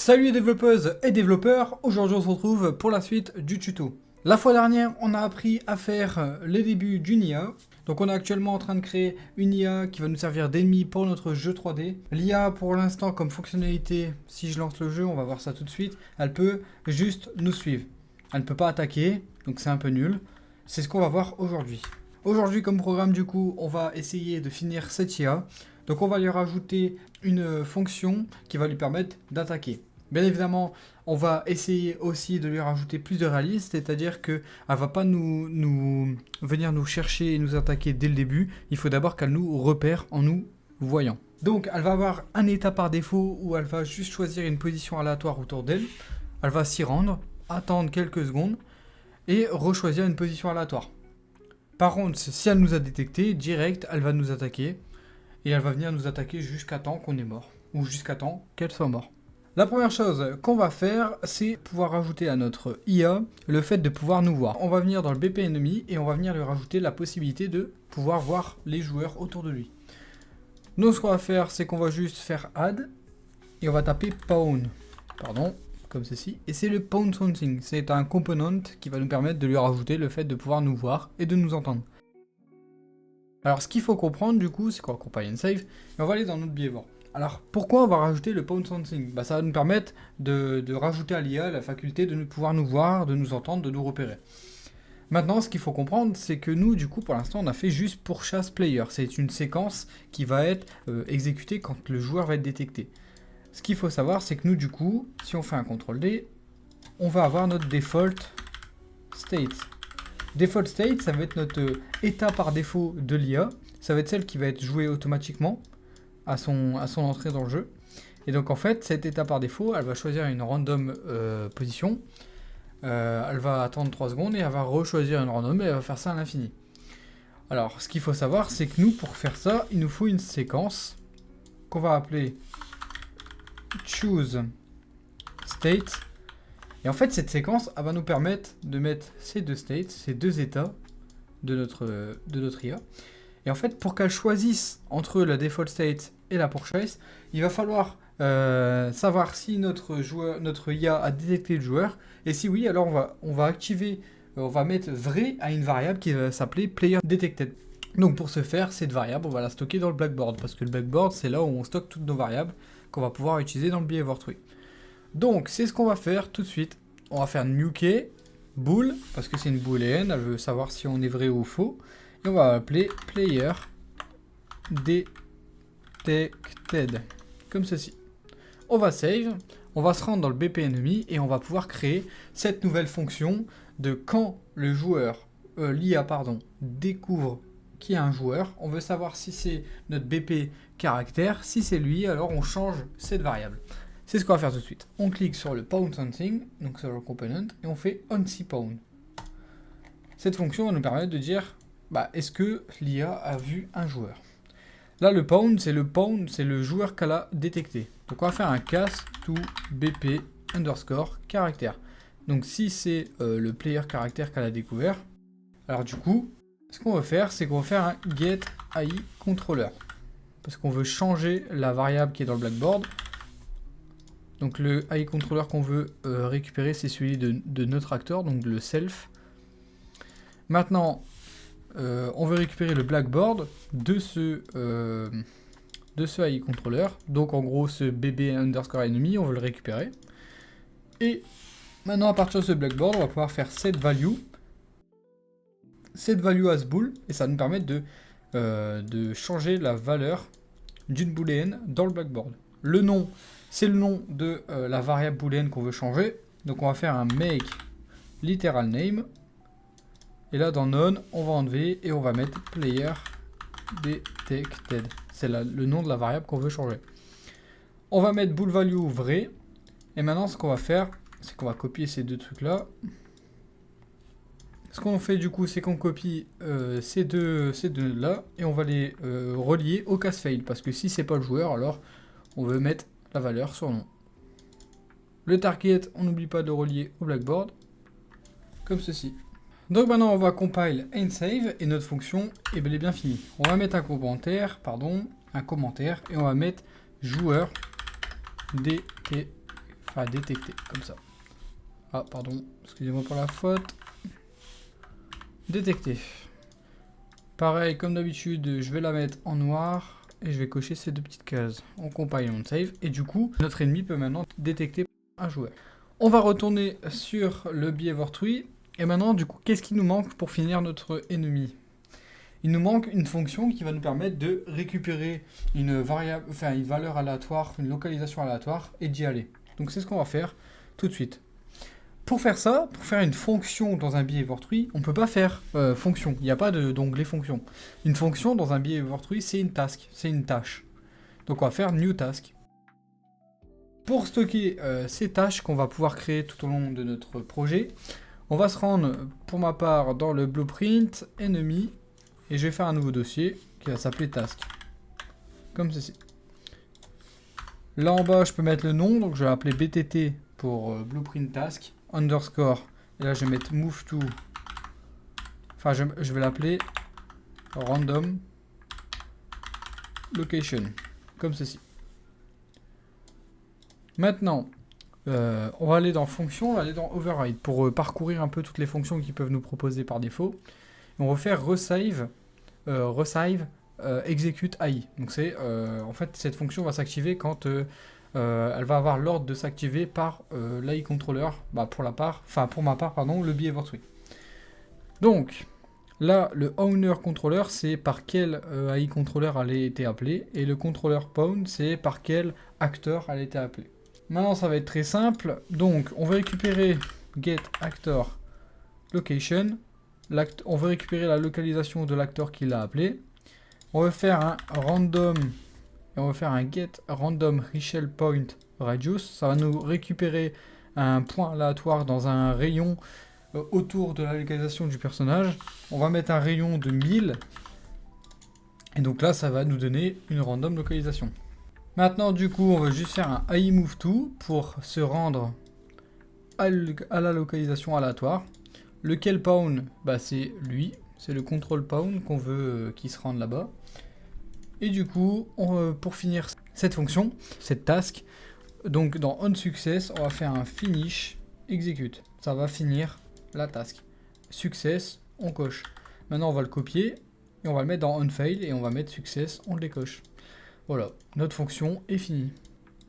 Salut les développeuses et développeurs, aujourd'hui on se retrouve pour la suite du tuto. La fois dernière, on a appris à faire les débuts d'une IA. Donc on est actuellement en train de créer une IA qui va nous servir d'ennemi pour notre jeu 3D. L'IA pour l'instant comme fonctionnalité, si je lance le jeu, on va voir ça tout de suite, elle peut juste nous suivre. Elle ne peut pas attaquer, donc c'est un peu nul. C'est ce qu'on va voir aujourd'hui. Aujourd'hui comme programme du coup, on va essayer de finir cette IA. Donc on va lui rajouter une fonction qui va lui permettre d'attaquer. Bien évidemment, on va essayer aussi de lui rajouter plus de réalisme, c'est-à-dire qu'elle ne va pas venir nous chercher et nous attaquer dès le début. Il faut d'abord qu'elle nous repère en nous voyant. Donc elle va avoir un état par défaut où elle va juste choisir une position aléatoire autour d'elle. Elle va s'y rendre, attendre quelques secondes et rechoisir une position aléatoire. Par contre, si elle nous a détecté, direct, elle va nous attaquer. Et elle va venir nous attaquer jusqu'à temps qu'on est mort. Ou jusqu'à temps qu'elle soit morte. La première chose qu'on va faire, c'est pouvoir rajouter à notre IA le fait de pouvoir nous voir. On va venir dans le BP ennemi et on va venir lui rajouter la possibilité de pouvoir voir les joueurs autour de lui. Donc ce qu'on va faire, c'est qu'on va juste faire add et on va taper pawn. Pardon, comme ceci. Et c'est le pawn something. C'est un component qui va nous permettre de lui rajouter le fait de pouvoir nous voir et de nous entendre. Alors ce qu'il faut comprendre du coup, c'est qu'on va compile and save, et on va aller dans notre behavior. Alors pourquoi on va rajouter le pawn something ? Ça va nous permettre de rajouter à l'IA la faculté de pouvoir nous voir, de nous entendre, de nous repérer. Maintenant ce qu'il faut comprendre, c'est que nous du coup pour l'instant on a fait juste pourchasse player. C'est une séquence qui va être exécutée quand le joueur va être détecté. Ce qu'il faut savoir, c'est que nous du coup, si on fait un CTRL-D, on va avoir notre default state. Default state, ça va être notre état par défaut de l'IA. Ça va être celle qui va être jouée automatiquement à son entrée dans le jeu. Et donc en fait, cet état par défaut, elle va choisir une random position. Elle va attendre 3 secondes et elle va rechoisir une random et elle va faire ça à l'infini. Alors, ce qu'il faut savoir, c'est que nous, pour faire ça, il nous faut une séquence qu'on va appeler choose state. Et en fait, cette séquence, elle va nous permettre de mettre ces deux states, ces deux états de notre IA. Et en fait, pour qu'elle choisisse entre la default state et la pourchasse, il va falloir savoir si notre IA a détecté le joueur. Et si oui, alors on va activer, on va mettre vrai à une variable qui va s'appeler player detected. Donc pour ce faire, cette variable, on va la stocker dans le blackboard. Parce que le blackboard, c'est là où on stocke toutes nos variables qu'on va pouvoir utiliser dans le behavior tree. Donc, c'est ce qu'on va faire tout de suite. On va faire new key, bool, parce que c'est une booléenne, elle veut savoir si on est vrai ou faux. Et on va appeler player detected, comme ceci. On va save, on va se rendre dans le BP ennemi et on va pouvoir créer cette nouvelle fonction de quand le joueur, l'IA découvre qu'il y a un joueur. On veut savoir si c'est notre BP caractère. Si c'est lui, alors on change cette variable. C'est ce qu'on va faire tout de suite. On clique sur le pawn something, donc sur le component, et on fait onCPawn. Cette fonction va nous permettre de dire, est-ce que l'IA a vu un joueur ? Là, le pawn, c'est le joueur qu'elle a détecté. Donc on va faire un cast to bp underscore caractère. Donc si c'est le player caractère qu'elle a découvert, alors du coup, ce qu'on va faire, c'est qu'on va faire un get AI controller. Parce qu'on veut changer la variable qui est dans le blackboard. Donc le AI controller qu'on veut récupérer, c'est celui de notre acteur, donc le self. Maintenant, on veut récupérer le blackboard de ce AI controller. Donc en gros, ce bb underscore enemy, on veut le récupérer. Et maintenant, à partir de ce blackboard, on va pouvoir faire set value as bool, et ça va nous permettre de changer la valeur d'une booléenne dans le blackboard. Le nom, c'est le nom de la variable booléenne qu'on veut changer. Donc on va faire un make literal name. Et là dans none, on va enlever et on va mettre player detected. C'est le nom de la variable qu'on veut changer. On va mettre bool value vrai. Et maintenant ce qu'on va faire, c'est qu'on va copier ces deux trucs là. Ce qu'on fait du coup, c'est qu'on copie ces deux là et on va les relier au case fail. Parce que si c'est pas le joueur, alors on veut mettre la valeur sur nom. Le target, on n'oublie pas de relier au blackboard, comme ceci. Donc maintenant on va compile and save et notre fonction est bel et bien finie. On va mettre un commentaire, et on va mettre joueur detected. Enfin, détecter, comme ça. Ah, pardon, excusez-moi pour la faute. Détecter. Pareil, comme d'habitude, je vais la mettre en noir et je vais cocher ces deux petites cases. On compile, on save et du coup, notre ennemi peut maintenant détecter un joueur. On va retourner sur le behavior tree et maintenant, du coup, qu'est-ce qui nous manque pour finir notre ennemi? Il nous manque une fonction qui va nous permettre de récupérer une variable, enfin une valeur aléatoire, une localisation aléatoire et d'y aller. Donc c'est ce qu'on va faire tout de suite. Pour faire ça, pour faire une fonction dans un behavior tree, on ne peut pas faire fonction. Il n'y a pas d'onglet fonction. Une fonction dans un behavior tree, c'est une task, c'est une tâche. Donc on va faire new task. Pour stocker ces tâches qu'on va pouvoir créer tout au long de notre projet, on va se rendre, pour ma part, dans le blueprint, enemy, et je vais faire un nouveau dossier qui va s'appeler task. Comme ceci. Là en bas, je peux mettre le nom, donc je vais appeler btt pour blueprint task. Underscore, et là je vais mettre move to, enfin je vais l'appeler random location, comme ceci. Maintenant, on va aller dans fonction, on va aller dans override, pour parcourir un peu toutes les fonctions qui peuvent nous proposer par défaut. Et on va faire resave, execute AI. Donc c'est, en fait, cette fonction va s'activer quand elle va avoir l'ordre de s'activer par l'AI controller, pour ma part, pardon, le behavior tree. Donc, là, le owner controller, c'est par quel AI controller elle a été appelée, et le controller pawn, c'est par quel acteur elle a été appelée. Maintenant, ça va être très simple. Donc, on va récupérer get actor location. On va récupérer la localisation de l'acteur qui l'a appelé. On va faire un random et on va faire un get random reshelf point radius. Ça va nous récupérer un point aléatoire dans un rayon autour de la localisation du personnage. On va mettre un rayon de 1000 et donc là ça va nous donner une random localisation. Maintenant du coup on va juste faire un AI move to pour se rendre à la localisation aléatoire. Lequel pawn, c'est lui, c'est le control pawn qu'on veut qu'il se rende là-bas. Et du coup, pour finir cette fonction, cette task, donc dans onSuccess, on va faire un finish execute. Ça va finir la task. Success, on coche. Maintenant, on va le copier et on va le mettre dans onFail et on va mettre success, on le décoche. Voilà, notre fonction est finie.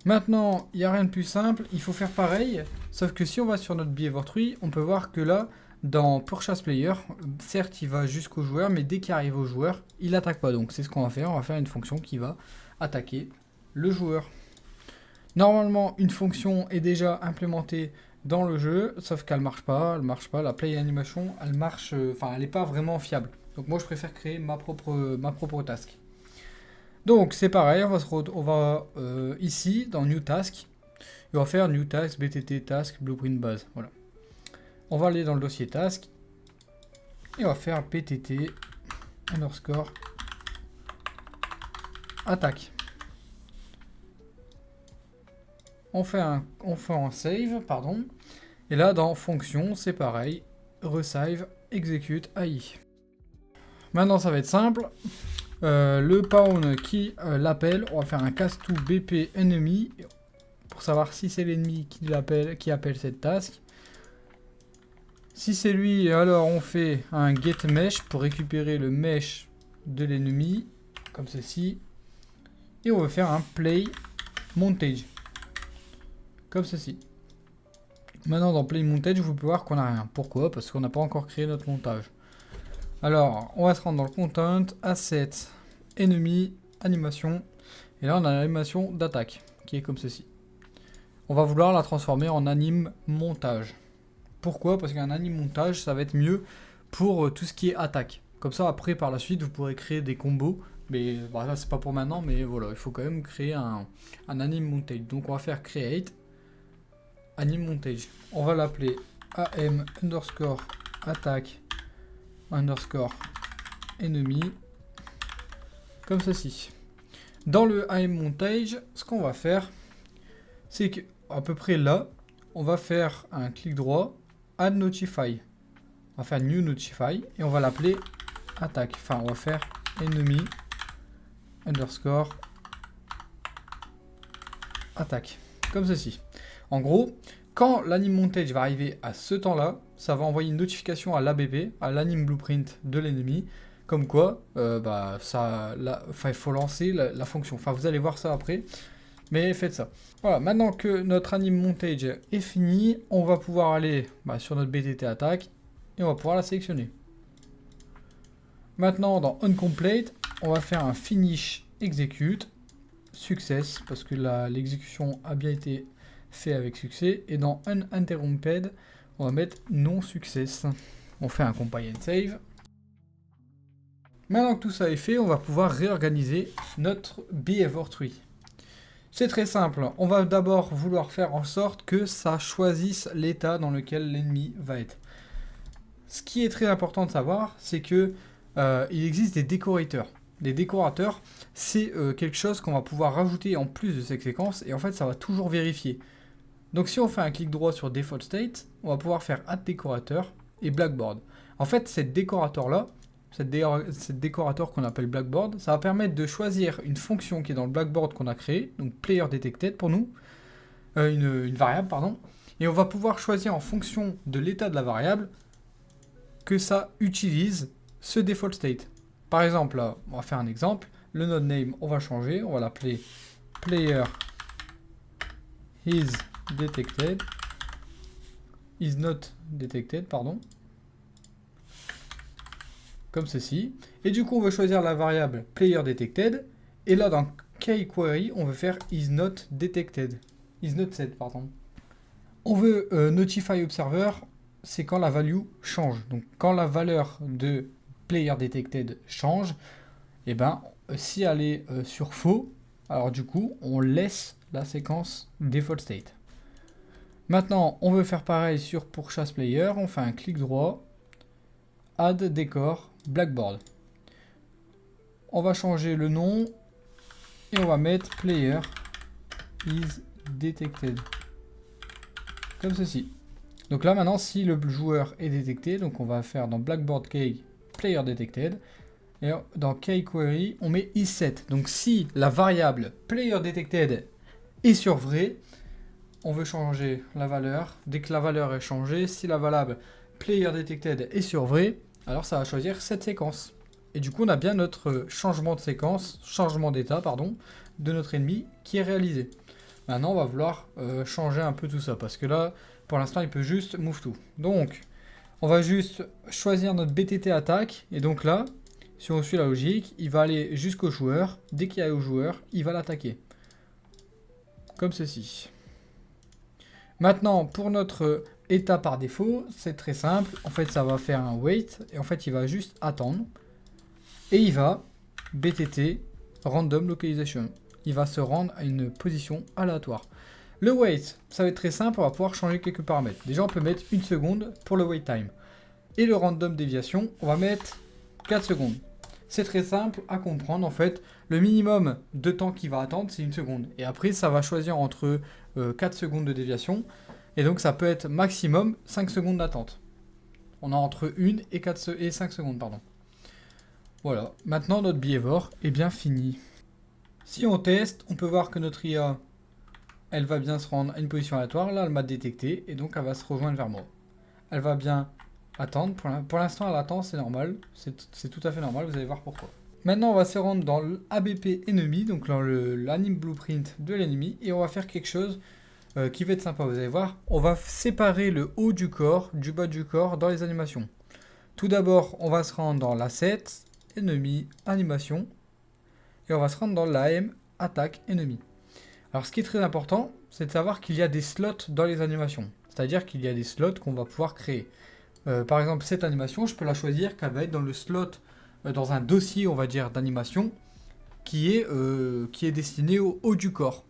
Maintenant, il n'y a rien de plus simple, il faut faire pareil, sauf que si on va sur notre behavior tree, on peut voir que là, dans Purchase Player, certes il va jusqu'au joueur, mais dès qu'il arrive au joueur, il n'attaque pas. Donc c'est ce qu'on va faire, on va faire une fonction qui va attaquer le joueur. Normalement, une fonction est déjà implémentée dans le jeu, sauf qu'elle marche pas, la play animation, elle marche, elle n'est pas vraiment fiable. Donc moi je préfère créer ma propre task. Donc c'est pareil, on va ici dans New Task, et on va faire New Task, BTT Task, Blueprint Base, voilà. On va aller dans le dossier task et on va faire btt underscore attaque. On fait un save, pardon. Et là dans fonction, c'est pareil, resave execute AI. Maintenant ça va être simple. Le pawn qui l'appelle, on va faire un cast to bp enemy pour savoir si c'est l'ennemi qui appelle cette task. Si c'est lui, alors on fait un get mesh pour récupérer le mesh de l'ennemi, comme ceci. Et on va faire un play montage, comme ceci. Maintenant dans play montage, vous pouvez voir qu'on n'a rien. Pourquoi? Parce qu'on n'a pas encore créé notre montage. Alors, on va se rendre dans le content, asset, ennemi, animation. Et là, on a l'animation d'attaque, qui est comme ceci. On va vouloir la transformer en anime montage. Pourquoi? Parce qu'un anime montage, ça va être mieux pour tout ce qui est attaque. Comme ça, après, par la suite, vous pourrez créer des combos. Mais là, c'est pas pour maintenant, mais voilà, il faut quand même créer un anime montage. Donc, on va faire create anime montage. On va l'appeler am underscore attaque underscore ennemi, comme ceci. Dans le am montage, ce qu'on va faire, c'est qu'à peu près là, on va faire un clic droit, add notify. On va faire new notify et on va l'appeler attaque. Enfin, on va faire enemy underscore attaque, comme ceci. En gros, quand l'anime montage va arriver à ce temps-là, ça va envoyer une notification à l'ABP, à l'anime blueprint de l'ennemi, comme quoi, il faut lancer la fonction. Enfin, vous allez voir ça après, mais faites ça. Voilà, maintenant que notre anime montage est fini, on va pouvoir aller sur notre BTT attaque et on va pouvoir la sélectionner. Maintenant, dans onComplete, on va faire un finish execute success parce que l'exécution a bien été fait avec succès. Et dans uninterrupted, on va mettre non success. On fait un compile and save. Maintenant que tout ça est fait, on va pouvoir réorganiser notre behavior tree. C'est très simple. On va d'abord vouloir faire en sorte que ça choisisse l'état dans lequel l'ennemi va être. Ce qui est très important de savoir, c'est que il existe des décorateurs. Les décorateurs, c'est quelque chose qu'on va pouvoir rajouter en plus de cette séquence et en fait, ça va toujours vérifier. Donc si on fait un clic droit sur Default State, on va pouvoir faire Add décorateur et Blackboard. En fait, cette décorateur-là, cette décorateur qu'on appelle Blackboard, ça va permettre de choisir une fonction qui est dans le Blackboard qu'on a créé, donc Player Detected pour nous, une variable, pardon, et on va pouvoir choisir en fonction de l'état de la variable que ça utilise ce Default State. Par exemple, là, on va faire un exemple, le node name, on va changer, on va l'appeler Player is detected, is not detected, pardon, comme ceci. Et du coup, on veut choisir la variable player detected. Et là, dans kQuery, on veut faire is not detected, is not set, pardon. On veut notify observer, c'est quand la value change. Donc, quand la valeur de player detected change, et ben, si elle est sur faux, alors du coup, on laisse la séquence default state. Maintenant, on veut faire pareil sur pourchasse player. On fait un clic droit, add décor, blackboard. On va changer le nom et on va mettre player is detected. Comme ceci. Donc là maintenant, si le joueur est détecté, donc on va faire dans blackboard key player detected. Et dans kQuery, on met isSet. Donc si la variable player detected est sur vrai, on veut changer la valeur. Dès que la valeur est changée, si la variable player detected est sur vrai, alors ça va choisir cette séquence. Et du coup, on a bien notre changement de séquence, changement d'état, pardon, de notre ennemi qui est réalisé. Maintenant, on va vouloir changer un peu tout ça, parce que là, pour l'instant, il peut juste move to. Donc, on va juste choisir notre BTT attaque, et donc là, si on suit la logique, il va aller jusqu'au joueur. Dès qu'il y a au joueur, il va l'attaquer. Comme ceci. Maintenant, pour notre état par défaut, c'est très simple. En fait, ça va faire un wait, et en fait, il va juste attendre. Et il va BTT random localization. Il va se rendre à une position aléatoire. Le wait, ça va être très simple, on va pouvoir changer quelques paramètres. Déjà, on peut mettre 1 seconde pour le wait time. Et le random déviation, on va mettre 4 secondes. C'est très simple à comprendre en fait. Le minimum de temps qu'il va attendre, c'est 1 seconde. Et après, ça va choisir entre 4 secondes de déviation. Et donc, ça peut être maximum 5 secondes d'attente. On a entre 1 et 5 secondes, pardon. Voilà, maintenant notre behavior est bien fini. Si on teste, on peut voir que notre IA, elle va bien se rendre à une position aléatoire. Là, elle m'a détecté et donc elle va se rejoindre vers moi. Elle va bien attendre. Pour l'instant, elle attend, c'est normal. C'est tout à fait normal, vous allez voir pourquoi. Maintenant, on va se rendre dans l'ABP ennemi, donc dans l'anime blueprint de l'ennemi, et on va faire quelque chose qui va être sympa, vous allez voir. On va séparer le haut du corps du bas du corps dans les animations. Tout d'abord, on va se rendre dans l'asset, ennemi, animation, et on va se rendre dans l'AM, attaque, ennemi. Alors ce qui est très important, c'est de savoir qu'il y a des slots dans les animations. C'est-à-dire qu'il y a des slots qu'on va pouvoir créer. Par exemple, cette animation, je peux la choisir qu'elle va être dans le slot, dans un dossier, on va dire, d'animation, qui est destiné au haut du corps.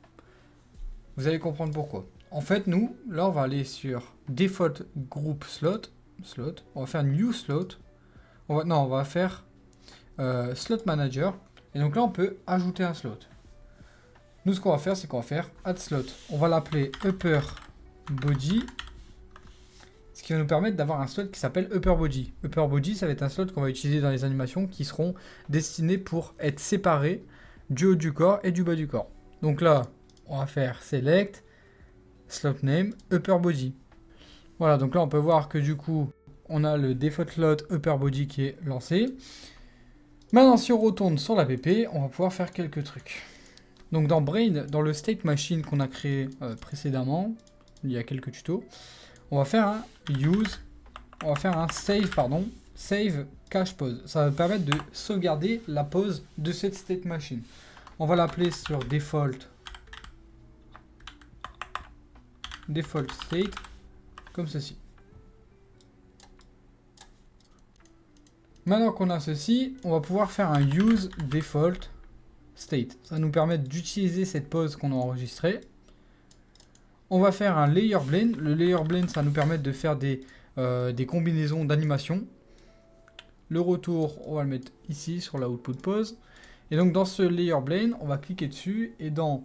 Vous allez comprendre pourquoi. En fait, nous, là, on va aller sur Default Group Slot. On va faire New Slot. On va faire Slot Manager. Et donc là, on peut ajouter un slot. Nous, ce qu'on va faire, c'est qu'on va faire Add Slot. On va l'appeler Upper Body. Ce qui va nous permettre d'avoir un slot qui s'appelle Upper Body. Upper Body, ça va être un slot qu'on va utiliser dans les animations qui seront destinés pour être séparés du haut du corps et du bas du corps. Donc là, on va faire Select, slot name upper body. Voilà, donc là on peut voir que du coup on a le default slot upper body qui est lancé. Maintenant si on retourne sur l'app, on va pouvoir faire quelques trucs. Donc dans Brain, dans le state machine qu'on a créé précédemment, il y a quelques tutos, on va faire un save cache pause. Ça va permettre de sauvegarder la pause de cette state machine. On va l'appeler sur default state, comme ceci. Maintenant qu'on a ceci, on va pouvoir faire un use default state. Ça va nous permettre d'utiliser cette pause qu'on a enregistrée. On va faire un layer blend. Le layer blend, ça va nous permettre de faire des combinaisons d'animations. Le retour, on va le mettre ici sur la output pause. Et donc dans ce layer blend, on va cliquer dessus et dans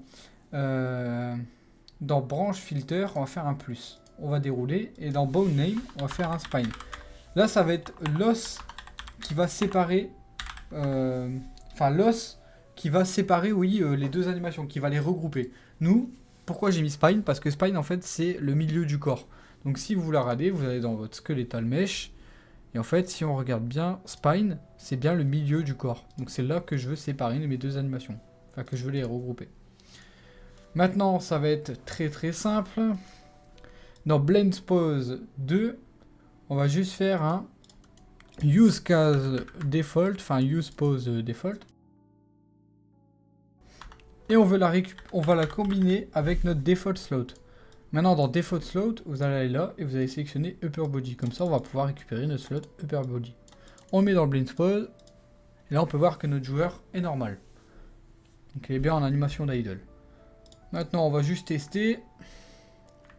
branch filter, on va faire un plus. On va dérouler et dans bone name, on va faire un spine. Là, ça va être l'os qui va séparer, les deux animations, qui va les regrouper. Nous, pourquoi j'ai mis spine? Parce que spine, en fait, c'est le milieu du corps. Donc si vous la regardez, vous allez dans votre skeletal mesh. Et en fait, si on regarde bien, spine, c'est bien le milieu du corps. Donc c'est là que je veux séparer mes deux animations. Enfin, que je veux les regrouper. Maintenant, ça va être très très simple. Dans Blend Pose 2, on va juste faire un use case default, enfin use pose default. Et on va la combiner avec notre default slot. Maintenant, dans default slot, vous allez aller là et vous allez sélectionner upper body. Comme ça, on va pouvoir récupérer notre slot upper body. On le met dans le blend pose. Et là, on peut voir que notre joueur est normal. Donc, il est bien en animation d'idle. Maintenant, on va juste tester.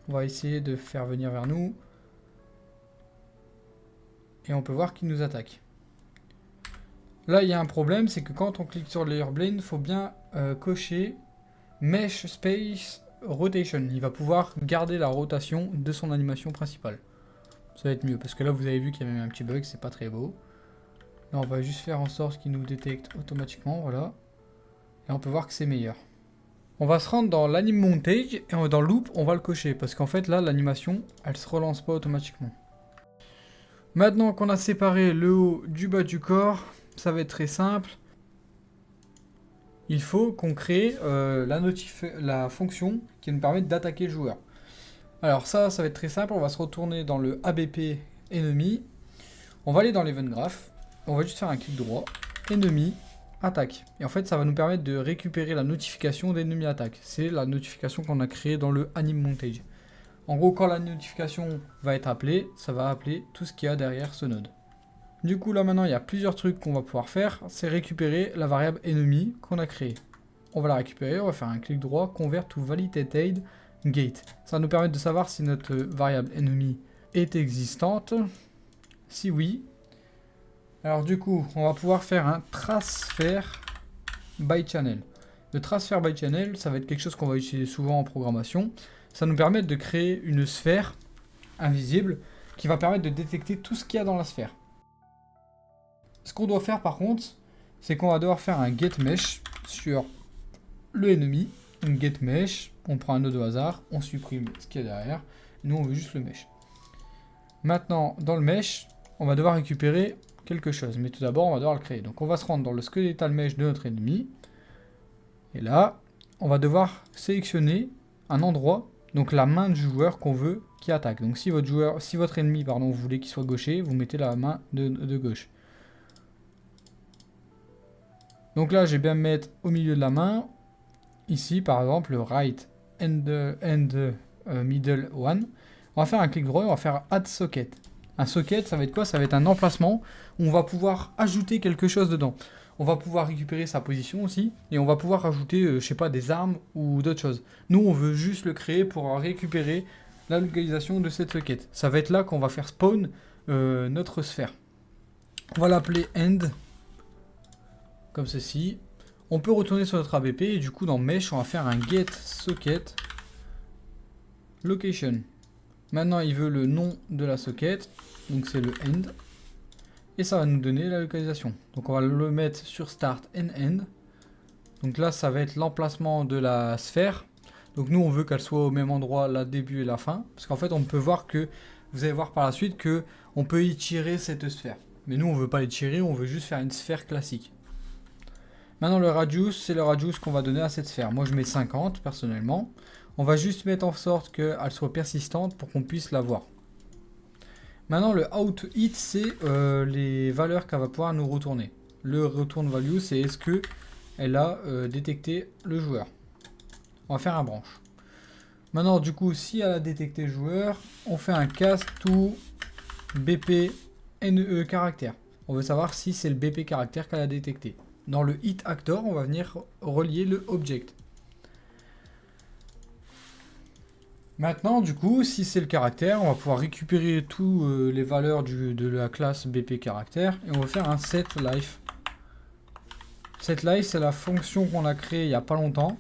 On va essayer de faire venir vers nous. Et on peut voir qu'il nous attaque. Là, il y a un problème, c'est que quand on clique sur le layer blend, il faut bien cocher Mesh Space Rotation. Il va pouvoir garder la rotation de son animation principale. Ça va être mieux, parce que là, vous avez vu qu'il y avait un petit bug, c'est pas très beau. Là, on va juste faire en sorte qu'il nous détecte automatiquement, voilà. Et on peut voir que c'est meilleur. On va se rendre dans l'anime montage, et dans loop, on va le cocher, parce qu'en fait, là, l'animation, elle se relance pas automatiquement. Maintenant qu'on a séparé le haut du bas du corps, ça va être très simple. Il faut qu'on crée la fonction qui nous permet d'attaquer le joueur. Alors ça va être très simple. On va se retourner dans le ABP ennemi. On va aller dans l'event graph. On va juste faire un clic droit. Ennemi, attaque. Et en fait, ça va nous permettre de récupérer la notification d'ennemi attaque. C'est la notification qu'on a créée dans le anime montage. En gros, quand la notification va être appelée, ça va appeler tout ce qu'il y a derrière ce node. Du coup, là maintenant, il y a plusieurs trucs qu'on va pouvoir faire. C'est récupérer la variable enemy qu'on a créée. On va la récupérer, on va faire un clic droit, convert to validated gate. Ça va nous permettre de savoir si notre variable enemy est existante. Si oui, alors du coup, on va pouvoir faire un transfer by channel. Le transfer by channel, ça va être quelque chose qu'on va utiliser souvent en programmation. Ça nous permet de créer une sphère invisible qui va permettre de détecter tout ce qu'il y a dans la sphère. Ce qu'on doit faire par contre, c'est qu'on va devoir faire un get mesh sur le ennemi. Un get mesh, on prend un node au hasard, on supprime ce qu'il y a derrière. Nous, on veut juste le mesh. Maintenant, dans le mesh, on va devoir récupérer quelque chose. Mais tout d'abord, on va devoir le créer. Donc, on va se rendre dans le skeletal mesh de notre ennemi. Et là, on va devoir sélectionner un endroit, donc la main du joueur qu'on veut qui attaque. Donc, si votre ennemi, vous voulez qu'il soit gaucher, vous mettez la main de gauche. Donc là, je vais bien me mettre au milieu de la main. Ici, par exemple, le right and middle one. On va faire un clic droit, on va faire add socket. Un socket, ça va être quoi? Ça va être un emplacement où on va pouvoir ajouter quelque chose dedans. On va pouvoir récupérer sa position aussi. Et on va pouvoir ajouter, je sais pas, des armes ou d'autres choses. Nous, on veut juste le créer pour récupérer la localisation de cette socket. Ça va être là qu'on va faire spawn notre sphère. On va l'appeler end. Comme ceci. On peut retourner sur notre ABP et du coup dans Mesh, on va faire un get socket location. Maintenant, il veut le nom de la socket, donc c'est le end. Et ça va nous donner la localisation. Donc on va le mettre sur start and end. Donc là, ça va être l'emplacement de la sphère. Donc nous, on veut qu'elle soit au même endroit, la début et la fin. Parce qu'en fait, on peut voir que, vous allez voir par la suite que on peut étirer cette sphère. Mais nous, on veut pas l'étirer, on veut juste faire une sphère classique. Maintenant, le radius, c'est le radius qu'on va donner à cette sphère. Moi, je mets 50, personnellement. On va juste mettre en sorte qu'elle soit persistante pour qu'on puisse la voir. Maintenant, le out it, c'est les valeurs qu'elle va pouvoir nous retourner. Le return value, c'est est-ce que elle a détecté le joueur. On va faire un branch. Maintenant, du coup, si elle a détecté le joueur, on fait un cast to BP NE caractère. On veut savoir si c'est le BP caractère qu'elle a détecté. Dans le hit actor, on va venir relier le object. Maintenant, du coup, si c'est le caractère, on va pouvoir récupérer toutes les valeurs de la classe BP caractère et on va faire un setLife. SetLife, c'est la fonction qu'on a créée il n'y a pas longtemps.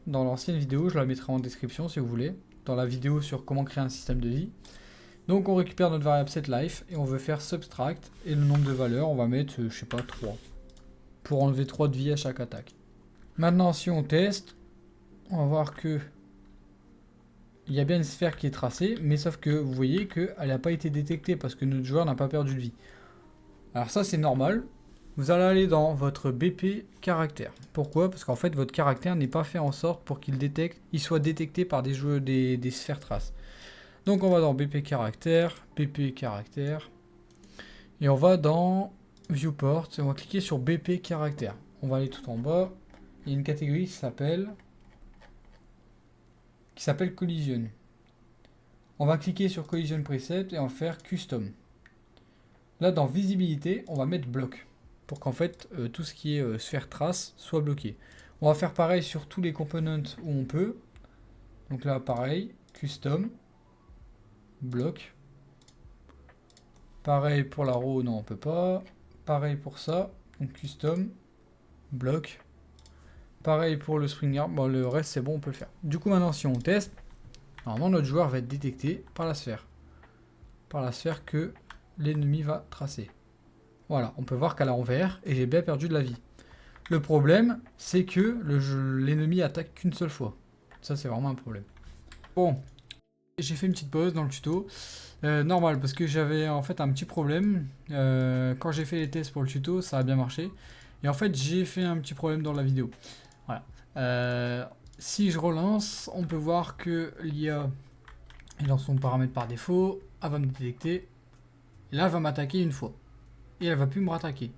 Dans l'ancienne vidéo, je la mettrai en description si vous voulez. Dans la vidéo sur comment créer un système de vie. Donc on récupère notre variable setLife et on veut faire subtract. Et le nombre de valeurs, on va mettre, je sais pas, 3. Pour enlever 3 de vie à chaque attaque. Maintenant, si on teste, on va voir que il y a bien une sphère qui est tracée, mais sauf que vous voyez qu'elle n'a pas été détectée parce que notre joueur n'a pas perdu de vie. Alors ça, c'est normal. Vous allez aller dans votre BP caractère. Pourquoi? Parce qu'en fait, votre caractère n'est pas fait en sorte pour qu'il soit détecté par des joueurs des sphères traces. Donc on va dans BP caractère, et on va dans Viewport, et on va cliquer sur BP caractère. On va aller tout en bas. Il y a une catégorie qui s'appelle Collision. On va cliquer sur Collision Preset et on va faire Custom. Là, dans Visibilité, on va mettre Block. Pour qu'en fait, tout ce qui est sphère trace soit bloqué. On va faire pareil sur tous les components où on peut. Donc là, pareil, Custom, Block. Pareil pour la row, non, on peut pas. Pareil pour ça, donc Custom, Block. Pareil pour le Spring Arm, bon, le reste c'est bon, on peut le faire. Du coup, maintenant, si on teste, normalement, notre joueur va être détecté par la sphère. Par la sphère que l'ennemi va tracer. Voilà, on peut voir qu'à l'envers, et j'ai bien perdu de la vie. Le problème, c'est que l'ennemi attaque qu'une seule fois. Ça, c'est vraiment un problème. Bon, j'ai fait une petite pause dans le tuto. Normal, parce que j'avais en fait un petit problème. Quand j'ai fait les tests pour le tuto, ça a bien marché. Et en fait, j'ai fait un petit problème dans la vidéo. Voilà. Si je relance, on peut voir que l'IA est dans son paramètre par défaut. Elle va me détecter. Et là, elle va m'attaquer une fois. Et elle va plus me rattaquer.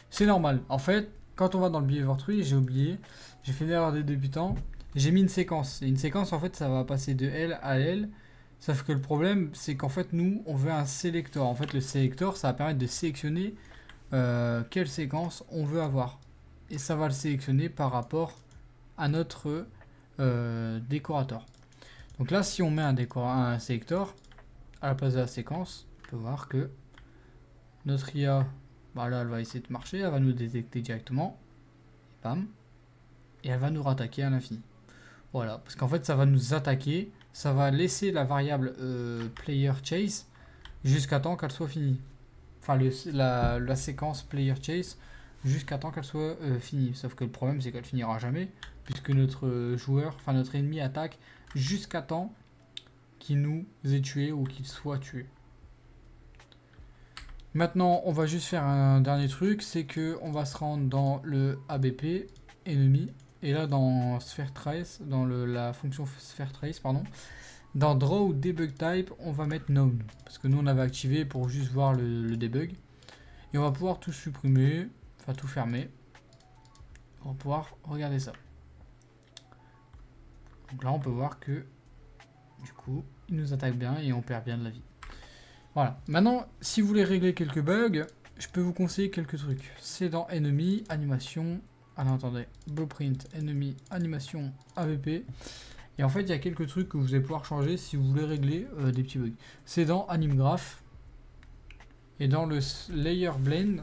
C'est normal. En fait, quand on va dans le behavior tree, j'ai oublié. J'ai fait une erreur de débutant. J'ai mis une séquence. Et une séquence, en fait, ça va passer de L à L. Sauf que le problème, c'est qu'en fait, nous, on veut un sélecteur. En fait, le sélecteur, ça va permettre de sélectionner quelle séquence on veut avoir. Et ça va le sélectionner par rapport à notre décorateur. Donc là, si on met un sélecteur à la place de la séquence, on peut voir que notre IA, bah là, elle va essayer de marcher, elle va nous détecter directement. Bam. Et elle va nous rattaquer à l'infini. Voilà, parce qu'en fait, ça va nous attaquer. Ça va laisser la variable player chase jusqu'à temps qu'elle soit finie. Enfin, la séquence player chase jusqu'à temps qu'elle soit finie. Sauf que le problème, c'est qu'elle finira jamais, puisque notre joueur, enfin notre ennemi attaque jusqu'à temps qu'il nous ait tué ou qu'il soit tué. Maintenant, on va juste faire un dernier truc, c'est que on va se rendre dans le ABP ennemi. Et là, dans Sphere Trace, dans la fonction Sphere Trace, pardon, dans Draw Debug Type, on va mettre Known. Parce que nous, on avait activé pour juste voir le debug. Et on va pouvoir tout supprimer, enfin tout fermer. On va pouvoir regarder ça. Donc là, on peut voir que, du coup, il nous attaque bien et on perd bien de la vie. Voilà. Maintenant, si vous voulez régler quelques bugs, je peux vous conseiller quelques trucs. C'est dans Enemy, Animation... Ah non, attendez, Blueprint, Enemy, Animation, AVP. Et en fait, il y a quelques trucs que vous allez pouvoir changer si vous voulez régler des petits bugs. C'est dans AnimeGraph. Et dans le Layer Blend,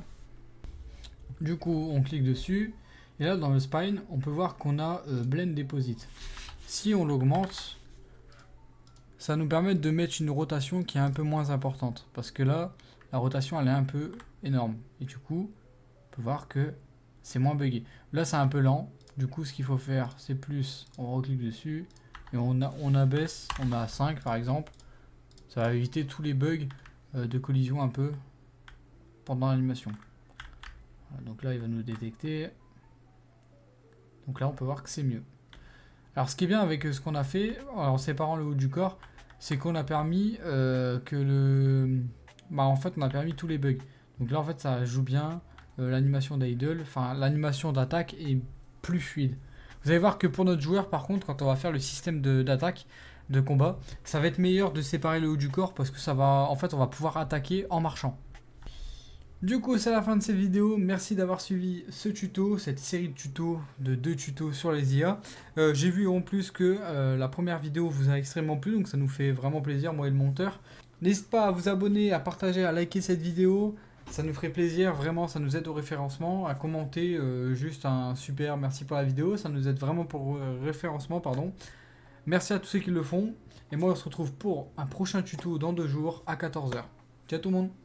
du coup, on clique dessus. Et là, dans le Spine, on peut voir qu'on a Blend Deposit. Si on l'augmente, ça nous permet de mettre une rotation qui est un peu moins importante. Parce que là, la rotation, elle est un peu énorme. Et du coup, on peut voir que c'est moins buggé. Là, c'est un peu lent. Du coup, ce qu'il faut faire, c'est plus, on reclique dessus, et on abaisse, on met à 5 par exemple. Ça va éviter tous les bugs de collision un peu pendant l'animation. Voilà, donc là il va nous détecter. Donc là on peut voir que c'est mieux. Alors ce qui est bien avec ce qu'on a fait, en séparant le haut du corps, c'est qu'on a permis en fait on a permis tous les bugs. Donc là en fait ça joue bien, l'animation d'idle, enfin l'animation d'attaque est plus fluide. Vous allez voir que pour notre joueur par contre, quand on va faire le système d'attaque, de combat, ça va être meilleur de séparer le haut du corps parce que ça va, en fait on va pouvoir attaquer en marchant. Du coup, c'est la fin de cette vidéo. Merci d'avoir suivi ce tuto, cette série de tutos, de 2 tutos sur les IA. J'ai vu en plus que la première vidéo vous a extrêmement plu, donc ça nous fait vraiment plaisir, moi et le monteur. N'hésitez pas à vous abonner, à partager, à liker cette vidéo. Ça nous ferait plaisir, vraiment, ça nous aide au référencement. À commenter juste un super merci pour la vidéo, ça nous aide vraiment pour le référencement, pardon. Merci à tous ceux qui le font. Et moi, on se retrouve pour un prochain tuto dans 2 jours à 14 h. Ciao tout le monde!